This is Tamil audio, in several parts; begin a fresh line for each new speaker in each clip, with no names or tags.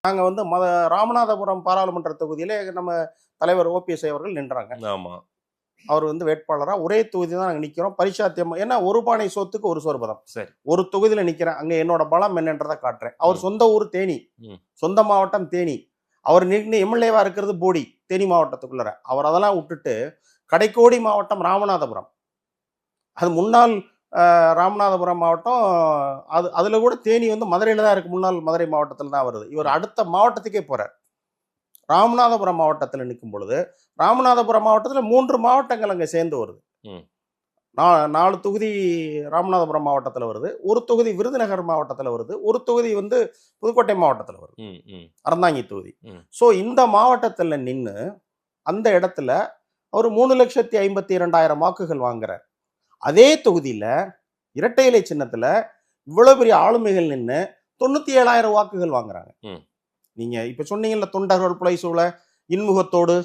நாங்க வந்து ராமநாதபுரம் பாராளுமன்ற தொகுதியில நம்ம தலைவர் ஓபிஎஸ் அவர்கள் நின்றாங்க.
ஆமா.
அவர் வந்து வேட்பாளரா ஒரே தொகுதி தான் நாங்க நிக்கிறோம். பரிசாத்தியம் ஏன்னா ஒரு பானை சோத்துக்கு ஒரு சோறு பதம்.
சரி.
ஒரு தொகுதியில நிக்கிறேன். அங்க என்னோட பலம் என்னன்றதை காட்டுறேன். அவர் சொந்த ஊர் தேனி, சொந்த மாவட்டம் தேனி. அவர் நின்று எம்எல்ஏவா இருக்கிறது போடி, தேனி மாவட்டத்துக்குள்ள. அவர் அதெல்லாம் விட்டுட்டு கடைக்கோடி மாவட்டம் ராமநாதபுரம். அது முன்னாள் ராமநாதபுரம் மாவட்டம். அதுல கூட தேனி வந்து மதுரையில தான் இருக்கு. முன்னாள் மதுரை மாவட்டத்தில் தான் வருது. இவர் அடுத்த மாவட்டத்துக்கே போறார். ராமநாதபுரம் மாவட்டத்தில் நிற்கும் பொழுது ராமநாதபுரம் மாவட்டத்தில் 3 மாவட்டங்கள் அங்கே சேர்ந்து வருது. 4 தொகுதி ராமநாதபுரம் மாவட்டத்தில் வருது, ஒரு தொகுதி விருதுநகர் மாவட்டத்தில் வருது, ஒரு தொகுதி வந்து புதுக்கோட்டை மாவட்டத்தில் வருது, அறந்தாங்கி தொகுதி. ஸோ இந்த மாவட்டத்தில் நின்று அந்த இடத்துல அவர் 3,52,000 வாக்குகள் வாங்குறார். அதே தொகுதியில் இரட்டை இலை சின்னத்தில் இவ்வளவு பெரிய ஆளுமைகள் நின்று 97,000 வாக்குகள் வாங்குறாங்க. நீங்க இப்ப சொன்னீங்கல்ல, தொண்டர்கள் புலைசூழ இன்முகத்தோடு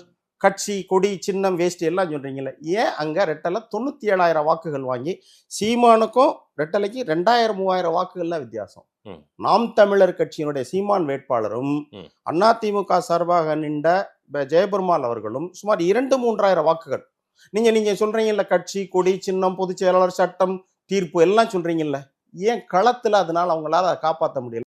கட்சி கொடி சின்னம் வேஷ்டி எல்லாம் சொல்றீங்கல்ல, ஏன் அங்க ரெட்டலை 97,000 வாக்குகள் வாங்கி சீமானுக்கும் ரெட்டலைக்கு 2,000-3,000 வாக்குகள்லாம் வித்தியாசம். நாம் தமிழர் கட்சியினுடைய சீமான் வேட்பாளரும் அதிமுக சார்பாக நின்ற ஜெயபெருமாள் அவர்களும் சுமார் 2,000-3,000 வாக்குகள். நீங்க சொல்றீங்கல்ல, கட்சி கொடி சின்னம் பொதுச் செயலாளர் சட்டம் தீர்ப்பு எல்லாம் சொல்றீங்கல்ல, ஏன் களத்துல அதனால அவங்களால காப்பாற்ற முடியல?